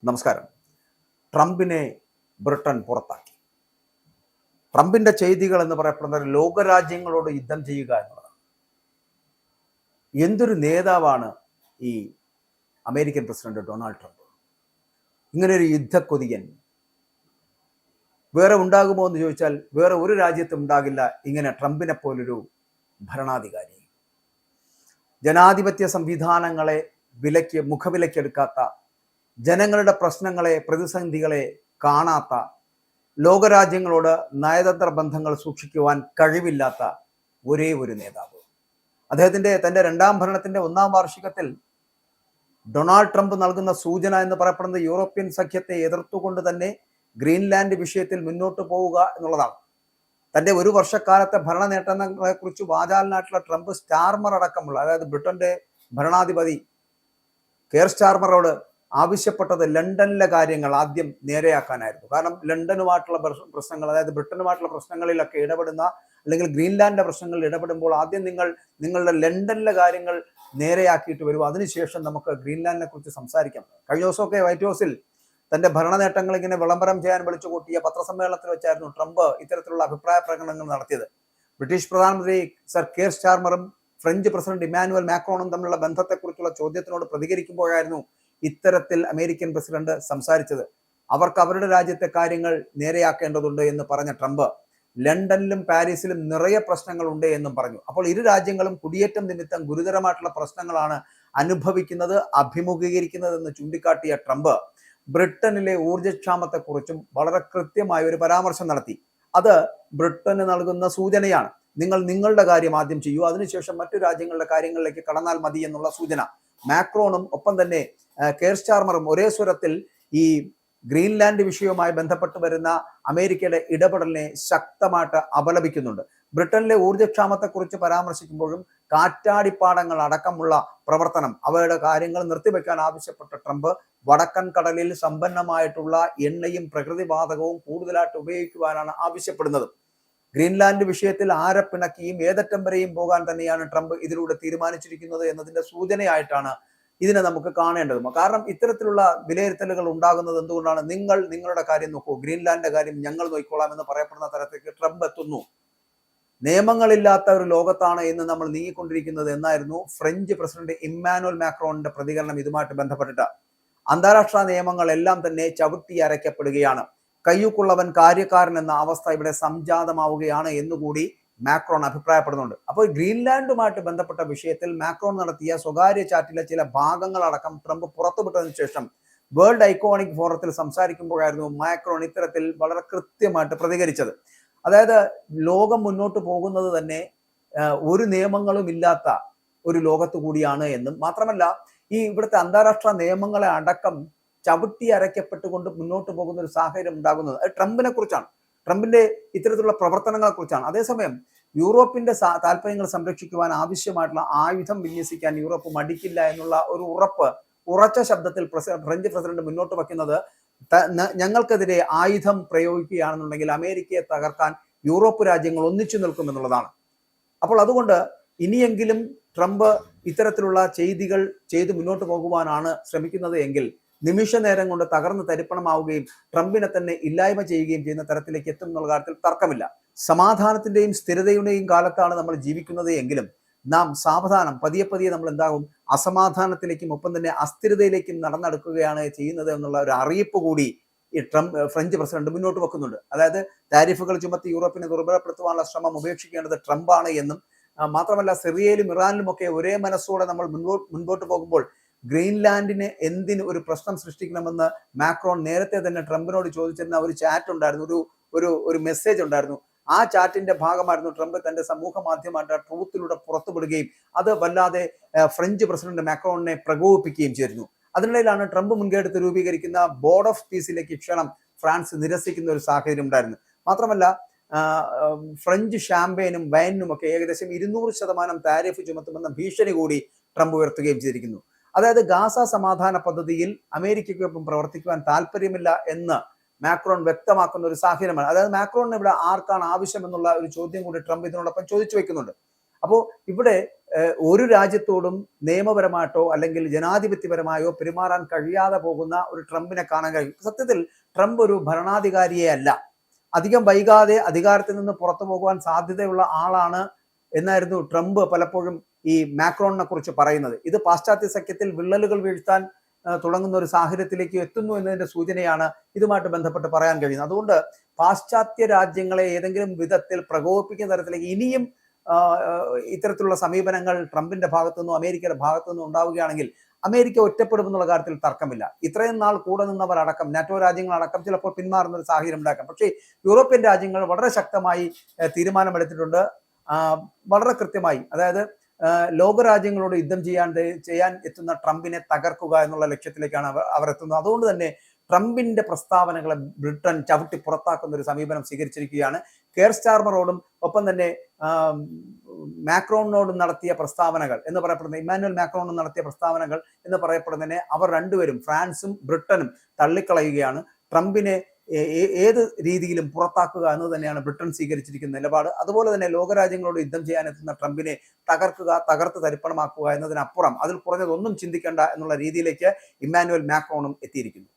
നമസ്കാരം. ട്രംപിനെ ബ്രിട്ടൻ പുറത്താക്കി. ട്രംപിന്റെ ചെയ്തികൾ എന്ന് പറയപ്പെടുന്നത് ലോകരാജ്യങ്ങളോട് യുദ്ധം ചെയ്യുക എന്നുള്ളതാണ്. എന്തൊരു നേതാവാണ് ഈ അമേരിക്കൻ പ്രസിഡന്റ് ഡൊണാൾഡ് ട്രംപ്! ഇങ്ങനെ ഒരു യുദ്ധക്കൊതിയൻ വേറെ ഉണ്ടാകുമോ എന്ന് ചോദിച്ചാൽ വേറെ ഒരു രാജ്യത്തും ഉണ്ടാകില്ല ഇങ്ങനെ ട്രംപിനെ പോലൊരു ഭരണാധികാരി. ജനാധിപത്യ സംവിധാനങ്ങളെ മുഖവിലക്കെടുക്കാത്ത, ജനങ്ങളുടെ പ്രശ്നങ്ങളെ, പ്രതിസന്ധികളെ കാണാത്ത, ലോകരാജ്യങ്ങളോട് നയതന്ത്ര ബന്ധങ്ങൾ സൂക്ഷിക്കുവാൻ കഴിവില്ലാത്ത ഒരേ ഒരു നേതാവ്. തന്റെ രണ്ടാം ഭരണത്തിന്റെ 1-ാം വാർഷികത്തിൽ ഡൊണാൾഡ് ട്രംപ് നൽകുന്ന സൂചന എന്ന് പറയപ്പെടുന്നത് യൂറോപ്യൻ സഖ്യത്തെ എതിർത്തുകൊണ്ട് തന്നെ ഗ്രീൻലാൻഡ് വിഷയത്തിൽ മുന്നോട്ട് പോവുക എന്നുള്ളതാണ്. തന്റെ ഒരു വർഷക്കാലത്തെ ഭരണ നേട്ടങ്ങളെ കുറിച്ച് വാചാലനായിട്ടുള്ള ട്രംപ് സ്റ്റാർമർ അടക്കമുള്ള, ബ്രിട്ടന്റെ ഭരണാധിപതി കെയർ സ്റ്റാർമറോട് ആവശ്യപ്പെട്ടത് ലണ്ടനിലെ കാര്യങ്ങൾ ആദ്യം നേരെയാക്കാനായിരുന്നു. കാരണം ലണ്ടനുമായിട്ടുള്ള പ്രശ്നങ്ങൾ, ബ്രിട്ടനുമായിട്ടുള്ള പ്രശ്നങ്ങളിലൊക്കെ ഇടപെടുന്ന, അല്ലെങ്കിൽ ഗ്രീൻലാൻഡിന്റെ പ്രശ്നങ്ങളിൽ ഇടപെടുമ്പോൾ ആദ്യം നിങ്ങളുടെ ലണ്ടനിലെ കാര്യങ്ങൾ നേരെയാക്കിയിട്ട് വരും, അതിനുശേഷം നമുക്ക് ഗ്രീൻലാൻഡിനെ കുറിച്ച് സംസാരിക്കാം. കഴിഞ്ഞ ദിവസമൊക്കെ വൈറ്റ് ഹൗസിൽ തന്റെ ഭരണ നേട്ടങ്ങൾ ഇങ്ങനെ വിളംബരം ചെയ്യാൻ വിളിച്ചു കൂട്ടിയ പത്രസമ്മേളനത്തിൽ വെച്ചായിരുന്നു ട്രംപ് ഇത്തരത്തിലുള്ള അഭിപ്രായ പ്രകടനങ്ങൾ നടത്തിയത്. ബ്രിട്ടീഷ് പ്രധാനമന്ത്രി സർ കെയർ സ്റ്റാർമറും ഫ്രഞ്ച് പ്രസിഡന്റ് ഇമ്മാനുവൽ മാക്രോണും തമ്മിലുള്ള ബന്ധത്തെക്കുറിച്ചുള്ള ചോദ്യത്തിനോട് പ്രതികരിക്കുമ്പോഴായിരുന്നു ഇത്തരത്തിൽ അമേരിക്കൻ പ്രസിഡന്റ് സംസാരിച്ചത്. അവർക്ക് അവരുടെ രാജ്യത്തെ കാര്യങ്ങൾ നേരെയാക്കേണ്ടതുണ്ട് എന്ന് പറഞ്ഞ ട്രംപ് ലണ്ടനിലും പാരീസിലും നിറയെ പ്രശ്നങ്ങൾ ഉണ്ട് എന്നും പറഞ്ഞു. അപ്പോൾ ഇരു രാജ്യങ്ങളും കുടിയേറ്റം നിമിത്തം ഗുരുതരമായിട്ടുള്ള പ്രശ്നങ്ങളാണ് അനുഭവിക്കുന്നത്, അഭിമുഖീകരിക്കുന്നത് എന്ന് ചൂണ്ടിക്കാട്ടിയ ട്രംപ് ബ്രിട്ടനിലെ ഊർജ്ജക്ഷാമത്തെക്കുറിച്ചും വളരെ കൃത്യമായ ഒരു പരാമർശം നടത്തി. അത് ബ്രിട്ടന് നൽകുന്ന സൂചനയാണ്. നിങ്ങളുടെ കാര്യം ആദ്യം ചെയ്യൂ, അതിനുശേഷം മറ്റു രാജ്യങ്ങളുടെ കാര്യങ്ങളിലേക്ക് കടന്നാൽ മതി എന്നുള്ള സൂചന. മാക്രോണും ഒപ്പം തന്നെ കെയർ സ്റ്റാർമറും ഒരേ സ്വരത്തിൽ ഈ ഗ്രീൻലാൻഡ് വിഷയവുമായി ബന്ധപ്പെട്ട് വരുന്ന അമേരിക്കയുടെ ഇടപെടലിനെ ശക്തമായിട്ട് അപലപിക്കുന്നുണ്ട്. ബ്രിട്ടനിലെ ഊർജ്ജക്ഷാമത്തെക്കുറിച്ച് പരാമർശിക്കുമ്പോഴും കാറ്റാടിപ്പാടങ്ങൾ അടക്കമുള്ള പ്രവർത്തനം, അവയുടെ കാര്യങ്ങൾ നിർത്തിവെക്കാൻ ആവശ്യപ്പെട്ട ട്രംപ് വടക്കൻ കടലിൽ സമ്പന്നമായിട്ടുള്ള എണ്ണയും പ്രകൃതിവാതകവും കൂടുതലായിട്ട് ഉപയോഗിക്കുവാനാണ് ആവശ്യപ്പെടുന്നത്. ഗ്രീൻലാൻഡ് വിഷയത്തിൽ ആരെ പിണക്കിയും ഏതറ്റം വരെയും പോകാൻ തന്നെയാണ് ട്രംപ് ഇതിലൂടെ തീരുമാനിച്ചിരിക്കുന്നത് എന്നതിന്റെ സൂചനയായിട്ടാണ് ഇതിനെ നമുക്ക് കാണേണ്ടത്. കാരണം ഇത്തരത്തിലുള്ള വിലയിരുത്തലുകൾ ഉണ്ടാകുന്നത് എന്തുകൊണ്ടാണ്? നിങ്ങളുടെ കാര്യം നോക്കൂ, ഗ്രീൻലാൻഡിന്റെ കാര്യം ഞങ്ങൾ നോക്കിക്കൊള്ളാം എന്ന് പറയപ്പെടുന്ന തരത്തേക്ക് ട്രംപ് എത്തുന്നു. നിയമങ്ങളില്ലാത്ത ഒരു ലോകത്താണ് എന്ന് നമ്മൾ നീങ്ങിക്കൊണ്ടിരിക്കുന്നത് എന്നായിരുന്നു ഫ്രഞ്ച് പ്രസിഡന്റ് ഇമ്മാനുവൽ മാക്രോണിന്റെ പ്രതികരണം ഇതുമായിട്ട് ബന്ധപ്പെട്ടിട്ട്. അന്താരാഷ്ട്ര നിയമങ്ങളെല്ലാം തന്നെ ചവിട്ടി അരയ്ക്കപ്പെടുകയാണ്, കയ്യൂക്കുള്ളവൻ കാര്യക്കാരൻ എന്ന അവസ്ഥ ഇവിടെ സംജാതമാവുകയാണ് എന്നുകൂടി മാക്രോൺ അഭിപ്രായപ്പെടുന്നുണ്ട്. അപ്പോൾ ഗ്രീൻലാൻഡുമായിട്ട് ബന്ധപ്പെട്ട വിഷയത്തിൽ മാക്രോൺ നടത്തിയ സ്വകാര്യ ചാറ്റിലെ ചില ഭാഗങ്ങളടക്കം ട്രംപ് പുറത്തുവിട്ടതിനു ശേഷം വേൾഡ് ഐക്കോണിക് ഫോറത്തിൽ സംസാരിക്കുമ്പോഴായിരുന്നു മാക്രോൺ ഇത്തരത്തിൽ വളരെ കൃത്യമായിട്ട് പ്രതികരിച്ചത്. ലോകം മുന്നോട്ട് പോകുന്നത് തന്നെ ഒരു നിയമങ്ങളും ഇല്ലാത്ത ഒരു ലോകത്ത് കൂടിയാണ് എന്നും, മാത്രമല്ല ഇവിടുത്തെ അന്താരാഷ്ട്ര നിയമങ്ങളെ അടക്കം ചവിട്ടി അരയ്ക്കപ്പെട്ടുകൊണ്ട് മുന്നോട്ട് പോകുന്ന ഒരു സാഹചര്യം ഉണ്ടാകുന്നത് അത് ട്രംപിനെ കുറിച്ചാണ്, ട്രംപിന്റെ ഇത്തരത്തിലുള്ള പ്രവർത്തനങ്ങളെ കുറിച്ചാണ്. അതേസമയം യൂറോപ്പിന്റെ താല്പര്യങ്ങൾ സംരക്ഷിക്കുവാൻ ആവശ്യമായിട്ടുള്ള ആയുധം വിന്യസിക്കാൻ യൂറോപ്പ് മടിക്കില്ല എന്നുള്ള ഒരു ഉറച്ച ശബ്ദത്തിൽ ഫ്രഞ്ച് പ്രസിഡന്റ് മുന്നോട്ട് വയ്ക്കുന്നത്, ഞങ്ങൾക്കെതിരെ ആയുധം പ്രയോഗിക്കുകയാണെന്നുണ്ടെങ്കിൽ അമേരിക്കയെ തകർക്കാൻ യൂറോപ്പ് രാജ്യങ്ങൾ ഒന്നിച്ചു നിൽക്കുമെന്നുള്ളതാണ്. അപ്പോൾ അതുകൊണ്ട് ഇനിയെങ്കിലും ട്രംപ് ഇത്തരത്തിലുള്ള ചെയ്തികൾ ചെയ്ത് മുന്നോട്ട് പോകുവാനാണ് ശ്രമിക്കുന്നത് എങ്കിൽ നിമിഷ നേരം കൊണ്ട് തകർന്ന് തരിപ്പണമാവുകയും ട്രംപിനെ തന്നെ ഇല്ലായ്മ ചെയ്യുകയും ചെയ്യുന്ന തരത്തിലേക്ക് എത്തും എന്നുള്ള കാര്യത്തിൽ തർക്കമില്ല. സമാധാനത്തിന്റെയും സ്ഥിരതയുടെയും കാലത്താണ് നമ്മൾ ജീവിക്കുന്നത് എങ്കിലും നാം സാവധാനം പതിയെ നമ്മൾ എന്താകും, അസമാധാനത്തിലേക്കും ഒപ്പം തന്നെ അസ്ഥിരതയിലേക്കും നടന്നെടുക്കുകയാണ് ചെയ്യുന്നത് എന്നുള്ള ഒരു അറിയിപ്പ് കൂടി ഈ ഫ്രഞ്ച് പ്രസിഡന്റ് മുന്നോട്ട് വെക്കുന്നുണ്ട്. താരിഫുകൾ ചുമത്തി യൂറോപ്പിനെ ദുർബലപ്പെടുത്തുവാനുള്ള ശ്രമം ഉപേക്ഷിക്കേണ്ടത് ട്രംപാണ് എന്നും, മാത്രമല്ല സിറിയയിലും ഇറാനിലും ഒക്കെ ഒരേ മനസ്സോടെ നമ്മൾ മുൻപോട്ട് പോകുമ്പോൾ ഗ്രീൻലാൻഡിന് എന്തിന് ഒരു പ്രശ്നം സൃഷ്ടിക്കണമെന്ന് മാക്രോൺ നേരത്തെ തന്നെ ട്രംപിനോട് ചോദിച്ചിരുന്ന ഒരു ചാറ്റ് ഉണ്ടായിരുന്നു, ഒരു മെസ്സേജ് ഉണ്ടായിരുന്നു. ആ ചാറ്റിന്റെ ഭാഗമായിരുന്നു ട്രംപ് തന്റെ സമൂഹ മാധ്യമമായ ട്രൂത്തിലൂടെ പുറത്തുവിടുകയും അത് വല്ലാതെ ഫ്രഞ്ച് പ്രസിഡന്റ് മാക്രോണിനെ പ്രകോപിപ്പിക്കുകയും ചെയ്തിരുന്നു. അതിനിടയിലാണ് ട്രംപ് മുൻകൈയെടുത്ത് രൂപീകരിക്കുന്ന ബോർഡ് ഓഫ് പീസിലേക്ക് ക്ഷണം ഫ്രാൻസ് നിരസിക്കുന്ന ഒരു സാഹചര്യം ഉണ്ടായിരുന്നു. മാത്രമല്ല ഫ്രഞ്ച് ഷാമ്പയിനും വൈനും ഒക്കെ ഏകദേശം 200% താരിഫ് ചുമത്തുമെന്ന ഭീഷണി കൂടി ട്രംപ് ഉയർത്തുകയും ചെയ്തിരിക്കുന്നു. ഗാസ സമാധാന പദ്ധതിയിൽ അമേരിക്കയ്ക്കൊപ്പം പ്രവർത്തിക്കുവാൻ താല്പര്യമില്ല എന്ന് മാക്രോൺ വ്യക്തമാക്കുന്ന ഒരു സാഹചര്യമാണ്. മാക്രോണിന് ഇവിടെ ആർക്കാണ് ആവശ്യം എന്നുള്ള ഒരു ചോദ്യം കൂടി ട്രംപ് ഇതിനോടൊപ്പം ചോദിച്ചു വെക്കുന്നുണ്ട്. അപ്പോൾ ഇവിടെ ഒരു രാജ്യത്തോടും നിയമപരമായിട്ടോ അല്ലെങ്കിൽ ജനാധിപത്യപരമായോ പെരുമാറാൻ കഴിയാതെ പോകുന്ന ഒരു ട്രംപിനെ കാണാൻ കഴിയും. സത്യത്തിൽ ട്രംപ് ഒരു ഭരണാധികാരിയെ അല്ല, അധികം വൈകാതെ അധികാരത്തിൽ നിന്ന് പുറത്തു പോകുവാൻ സാധ്യതയുള്ള ആളാണ് എന്നായിരുന്നു ട്രംപ് പലപ്പോഴും ഈ മാക്രോണിനെ കുറിച്ച് പറയുന്നത്. ഇത് പാശ്ചാത്യ സഖ്യത്തിൽ വിള്ളലുകൾ വീഴ്ത്താൻ തുടങ്ങുന്ന ഒരു സാഹചര്യത്തിലേക്ക് എത്തുന്നു എന്നതിന്റെ സൂചനയാണ് ഇതുമായിട്ട് ബന്ധപ്പെട്ട് പറയാൻ കഴിയുന്നത്. അതുകൊണ്ട് പാശ്ചാത്യ രാജ്യങ്ങളെ ഏതെങ്കിലും വിധത്തിൽ പ്രകോപിപ്പിക്കുന്ന തരത്തിലേക്ക് ഇനിയും ഇത്തരത്തിലുള്ള സമീപനങ്ങൾ ട്രംപിന്റെ ഭാഗത്തുനിന്നും അമേരിക്കയുടെ ഭാഗത്തുനിന്നും ഉണ്ടാവുകയാണെങ്കിൽ അമേരിക്ക ഒറ്റപ്പെടുമെന്നുള്ള കാര്യത്തിൽ തർക്കമില്ല. ഇത്രയും നാൾ കൂടെ നിന്നവരടക്കം നാറ്റോ രാജ്യങ്ങളടക്കം ചിലപ്പോൾ പിന്മാറുന്ന ഒരു സാഹചര്യം ഉണ്ടാക്കാം. പക്ഷേ യൂറോപ്യൻ രാജ്യങ്ങൾ വളരെ ശക്തമായി തീരുമാനമെടുത്തിട്ടുണ്ട്. വളരെ കൃത്യമായി, അതായത് ലോകരാജ്യങ്ങളോട് യുദ്ധം ചെയ്യാൻ എത്തുന്ന ട്രംപിനെ തകർക്കുക എന്നുള്ള ലക്ഷ്യത്തിലേക്കാണ് അവർ എത്തുന്നത്. അതുകൊണ്ട് തന്നെ ട്രംപിന്റെ പ്രസ്താവനകളെ ബ്രിട്ടൻ ചവിട്ടി പുറത്താക്കുന്ന ഒരു സമീപനം സ്വീകരിച്ചിരിക്കുകയാണ്. കെയർ സ്റ്റാർമറോടും ഒപ്പം തന്നെ മാക്രോണിനോടും നടത്തിയ പ്രസ്താവനകൾ എന്ന് പറയപ്പെടുന്ന ഇമ്മാനുവൽ മാക്രോണും നടത്തിയ പ്രസ്താവനകൾ എന്ന് പറയപ്പെടുന്നതിനെ അവർ രണ്ടുപേരും, ഫ്രാൻസും ബ്രിട്ടനും തള്ളിക്കളയുകയാണ്. ട്രംപിനെ ഏത് രീതിയിലും പുറത്താക്കുക എന്ന് തന്നെയാണ് ബ്രിട്ടൻ സ്വീകരിച്ചിരിക്കുന്ന നിലപാട്. അതുപോലെ തന്നെ ലോകരാജ്യങ്ങളോട് യുദ്ധം ചെയ്യാനെത്തുന്ന ട്രംപിനെ തകർത്ത് തരിപ്പണമാക്കുക എന്നതിനപ്പുറം അതിൽ കുറഞ്ഞതൊന്നും ചിന്തിക്കേണ്ട എന്നുള്ള രീതിയിലേക്ക് ഇമ്മാനുവൽ മാക്രോണും എത്തിയിരിക്കുന്നു.